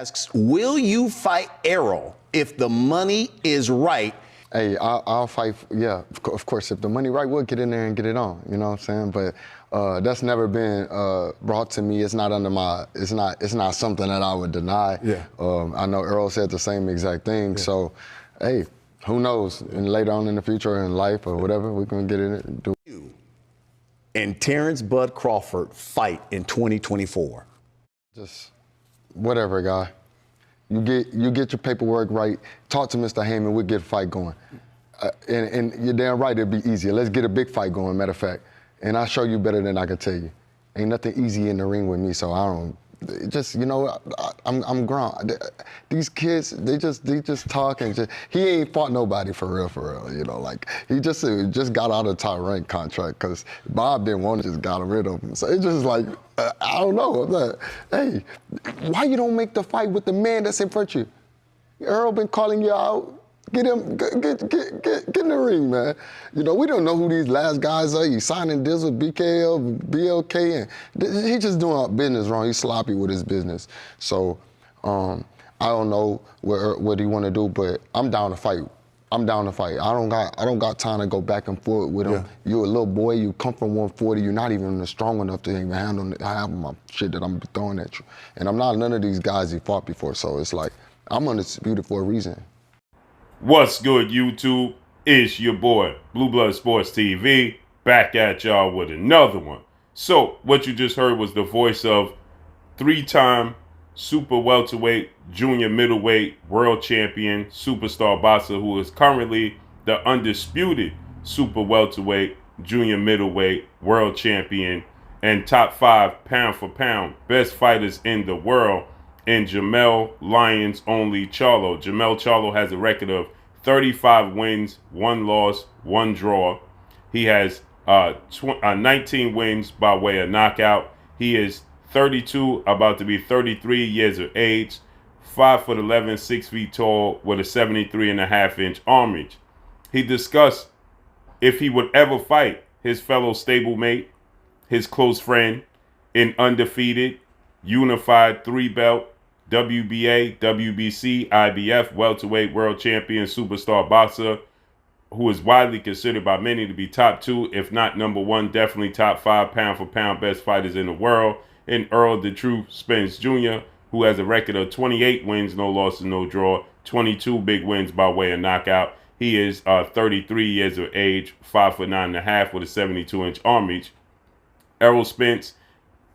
asks, will you fight Errol if the money is right? Hey, I'll fight. Yeah, of course. If the money right, we'll get in there and get it on. You know what I'm saying? But that's never been brought to me. It's not under my. It's not something that I would deny. Yeah. I know Errol said the same exact thing. Yeah. So, hey, who knows? And later on in the future, or in life, or whatever, we can get in it and do. You and Terence Bud Crawford fight in 2024. Just whatever, guy. You get your paperwork right. Talk to Mr. Heyman. We'll get a fight going. And you're damn right, it'll be easier. Let's get a big fight going, matter of fact. And I'll show you better than I can tell you. Ain't nothing easy in the ring with me, so I don't. Just, you know, I'm grown. These kids, they just talk and just. He ain't fought nobody for real. You know, like he just got out of top rank contract because Bob didn't want to, just got rid of him. So it's just like I don't know. I'm like, hey, why you don't make the fight with the man that's in front of you? Errol been calling you out. Get him, get in the ring, man. You know, we don't know who these last guys are. He's signing deals with BKL, BLK, and he just doing business wrong. He's sloppy with his business. So I don't know what he want to do, but I'm down to fight. I'm down to fight. I don't got time to go back and forth with him. Yeah. You're a little boy. You come from 140. You're not even strong enough to even handle half of my shit that I'm throwing at you. And I'm not none of these guys he fought before. So it's like I'm undisputed for a reason. What's good, YouTube? It's your boy, Blue Blood Sports TV, back at y'all with another one. So, what you just heard was the voice of three-time super welterweight, junior middleweight, world champion, superstar boxer who is currently the undisputed super welterweight, junior middleweight, world champion, and top 5 pound for pound best fighters in the world. And Jermell Lions Only Charlo. Jermell Charlo has a record of 35 wins, 1 loss, 1 draw. He has 19 wins by way of knockout. He is 32, about to be 33 years of age, 5'11", 6 feet tall, with a 73.5-inch arm reach. He discussed if he would ever fight his fellow stablemate, his close friend, in undefeated, unified 3-belt, WBA, WBC, IBF, welterweight world champion, superstar boxer, who is widely considered by many to be top 2, if not number 1, definitely top 5 pound for pound best fighters in the world, and Errol "The Truth" Spence Jr., who has a record of 28 wins, no losses, no draw, 22 big wins by way of knockout. He is 33 years of age, 5'9.5" with a 72-inch arm reach. Errol Spence,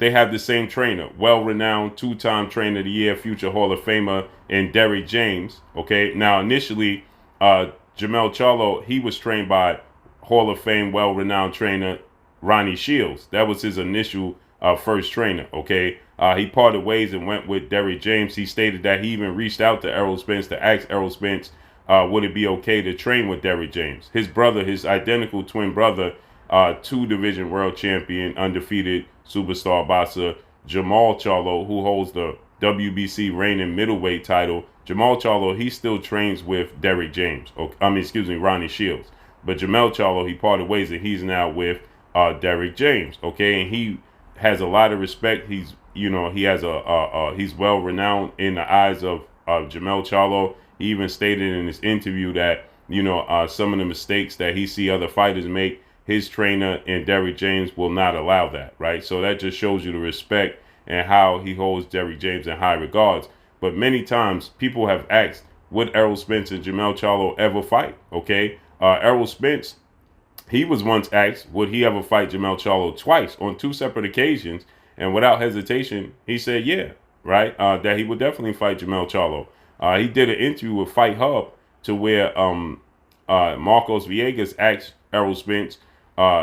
they have the same trainer, well-renowned 2-time trainer of the year, future Hall of Famer, and Derrick James. Okay, now initially, Jermell Charlo, he was trained by Hall of Fame, well-renowned trainer Ronnie Shields. That was his initial first trainer. Okay, he parted ways and went with Derrick James. He stated that he even reached out to Errol Spence to ask Errol Spence, would it be okay to train with Derrick James? His brother, his identical twin brother, 2-division world champion, undefeated superstar boxer Jermell Charlo, who holds the WBC reigning middleweight title. Jermell Charlo, he still trains with Derrick James. Ronnie Shields. But Jermell Charlo, he parted ways and he's now with Derrick James. Okay, and he has a lot of respect. He's, you know, he has he's well renowned in the eyes of Jermell Charlo. He even stated in his interview that, you know, some of the mistakes that he see other fighters make, his trainer and Derrick James will not allow that, right? So that just shows you the respect and how he holds Derrick James in high regards. But many times people have asked, would Errol Spence and Jermell Charlo ever fight? Okay, Errol Spence, he was once asked, would he ever fight Jermell Charlo twice on 2 separate occasions? And without hesitation, he said, yeah, right? That he would definitely fight Jermell Charlo. He did an interview with Fight Hub to where Marcos Villegas asked Errol Spence,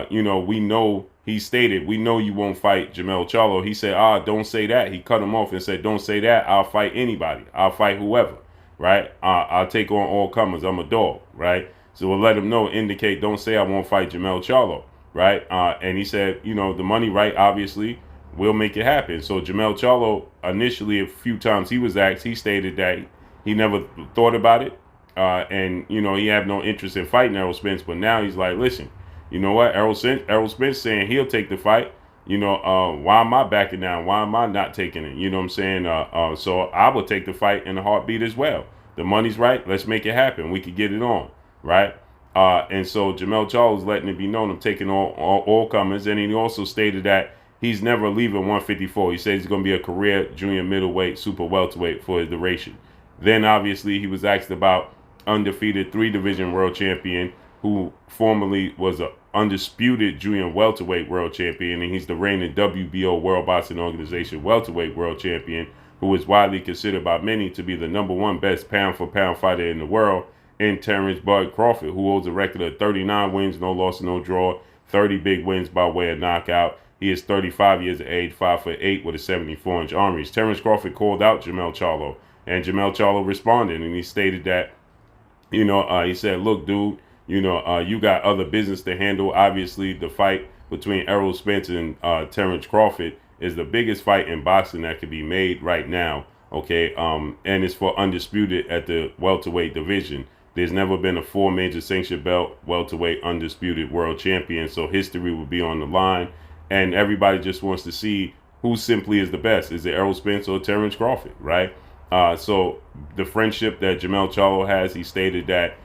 you know, he stated, we know you won't fight Jermell Charlo. He said, don't say that. He cut him off and said, don't say that. I'll fight anybody. I'll fight whoever, right? I'll take on all comers. I'm a dog, right? So we'll let him know, indicate, don't say I won't fight Jermell Charlo, right? And he said, you know, the money right, obviously, we'll make it happen. So Jermell Charlo, initially, a few times he was asked, he stated that he never thought about it. And, you know, he had no interest in fighting Errol Spence. But now he's like, listen, you know what? Errol Spence saying he'll take the fight. why am I backing down? Why am I not taking it? You know what I'm saying? So I would take the fight in a heartbeat as well. The money's right. Let's make it happen. We could get it on, right? And so Jermell Charlo is letting it be known I'm taking all comers. And he also stated that he's never leaving 154. He says he's going to be a career junior middleweight, super welterweight for his duration. Then obviously he was asked about undefeated 3-division world champion who formerly was a undisputed junior welterweight world champion, and he's the reigning WBO World Boxing Organization welterweight world champion, who is widely considered by many to be the #1 best pound-for-pound fighter in the world, in Terence "Bud" Crawford, who holds a record of 39 wins, no loss, no draw, 30 big wins by way of knockout. He is 35 years of age, 5'8", with a 74-inch arm reach. Terence Crawford called out Jermell Charlo, and Jermell Charlo responded, and he stated that, he said, "Look, dude, you got other business to handle. Obviously, the fight between Errol Spence and Terence Crawford is the biggest fight in boxing that could be made right now, okay? And it's for undisputed at the welterweight division. There's never been a 4 major sanction belt welterweight undisputed world champion, so history will be on the line, and everybody just wants to see who simply is the best. Is it Errol Spence or Terence Crawford, right? So the friendship that Jermell Charlo has, he stated that,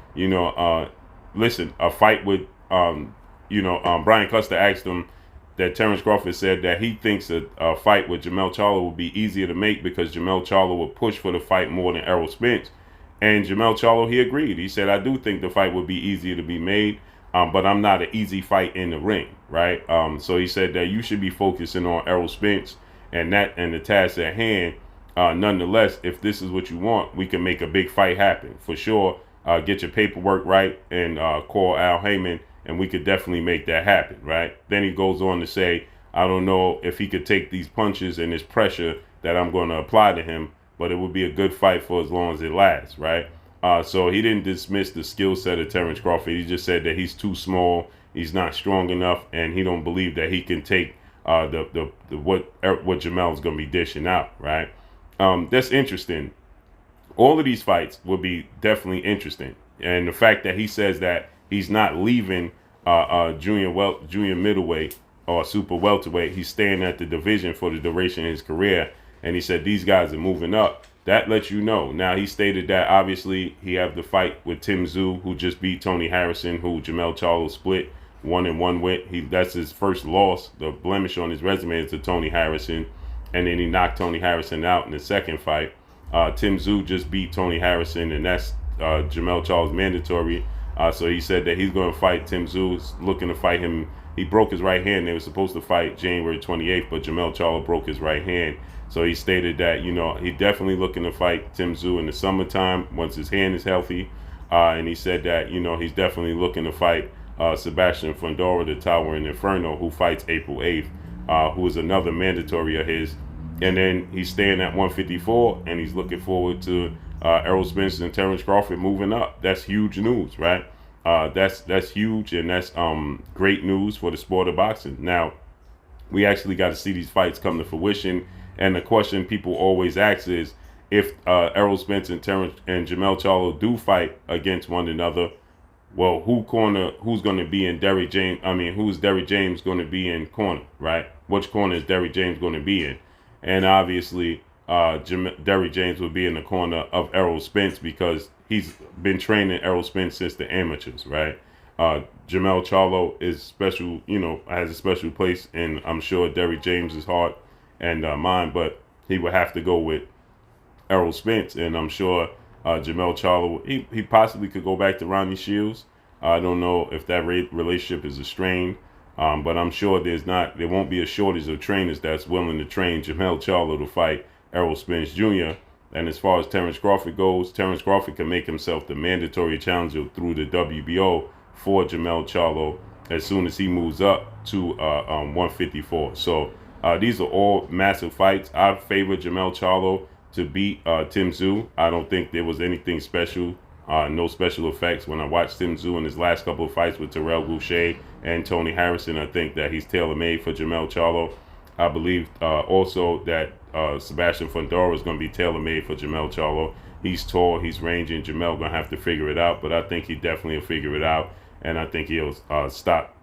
listen, a fight with, Brian Custer asked him that Terence Crawford said that he thinks a fight with Jermell Charlo would be easier to make because Jermell Charlo would push for the fight more than Errol Spence. And Jermell Charlo, he agreed. He said, I do think the fight would be easier to be made, but I'm not an easy fight in the ring, right? So he said that you should be focusing on Errol Spence and the task at hand. Nonetheless, if this is what you want, we can make a big fight happen for sure. Get your paperwork right and call Al Heyman, and we could definitely make that happen, right? Then he goes on to say, I don't know if he could take these punches and this pressure that I'm going to apply to him, but it would be a good fight for as long as it lasts, right? So he didn't dismiss the skill set of Terence Crawford. He just said that he's too small, he's not strong enough, and he don't believe that he can take what Jermell is going to be dishing out, right? That's interesting. All of these fights will be definitely interesting, and the fact that he says that he's not leaving junior middleweight or super welterweight, he's staying at the division for the duration of his career, and he said these guys are moving up. That lets you know. Now, he stated that obviously he have the fight with Tim Tszyu, who just beat Tony Harrison, who Jermell Charlo split 1-1 with. That's his first loss. The blemish on his resume is to Tony Harrison, and then he knocked Tony Harrison out in the second fight. Tim Tszyu just beat Tony Harrison, and that's Jermell Charlo's mandatory. So he said that he's going to fight Tim Tszyu. He's looking to fight him. He broke his right hand. They were supposed to fight January 28th, but Jermell Charlo broke his right hand. So he stated that, he's definitely looking to fight Tim Tszyu in the summertime once his hand is healthy. And he said that, he's definitely looking to fight Sebastian Fundora, the Towering Inferno, who fights April 8th, who is another mandatory of his. And then he's staying at 154, and he's looking forward to Errol Spence and Terence Crawford moving up. That's huge news, right? That's huge, and that's great news for the sport of boxing. Now, we actually got to see these fights come to fruition. And the question people always ask is, if Errol Spence and Jermell Charlo do fight against one another, well, who's going to be in Derrick James? Who's Derrick James going to be in corner, right? Which corner is Derrick James going to be in? And obviously, Derrick James will be in the corner of Errol Spence because he's been training Errol Spence since the amateurs, right? Jermell Charlo is special, has a special place, and I'm sure Derrick James's heart and mine, but he would have to go with Errol Spence, and I'm sure Jermell Charlo, he possibly could go back to Ronnie Shields. I don't know if that relationship is strained, but I'm sure there won't be a shortage of trainers that's willing to train Jermell Charlo to fight Errol Spence Jr. And as far as Terence Crawford goes, Terence Crawford can make himself the mandatory challenger through the WBO for Jermell Charlo as soon as he moves up to 154. So these are all massive fights. I favor Jermell Charlo to beat Tim Tszyu. I don't think there was anything special, no special effects. When I watched Tim Tszyu in his last couple of fights with Terrell Boucher and Tony Harrison, I think that he's tailor-made for Jermell Charlo. I believe also that Sebastian Fundora is going to be tailor-made for Jermell Charlo. He's tall, he's ranging. Jermell going to have to figure it out, but I think he definitely will figure it out, and I think he'll stop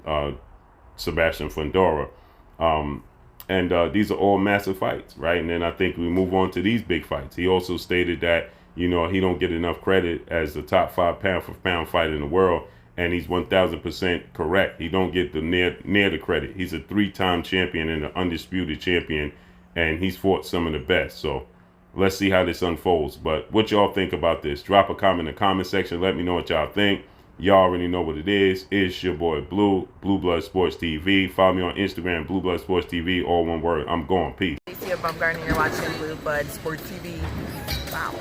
Sebastian Fundora. And these are all massive fights, right? And then I think we move on to these big fights. He also stated that, you know, he don't get enough credit as the top 5 pound for pound fighter in the world. And he's 1000% correct. He don't get the near the credit. He's a 3-time champion and an undisputed champion, and he's fought some of the best. So let's see how this unfolds. But what y'all think about this? Drop a comment in the comment section. Let me know what y'all think. Y'all already know what it is. It's your boy Blue Blood Sports TV. Follow me on Instagram, Blue Blood Sports TV, all one word. I'm going. Peace. Bumgarner, you're watching Blue Blood Sports TV. Wow.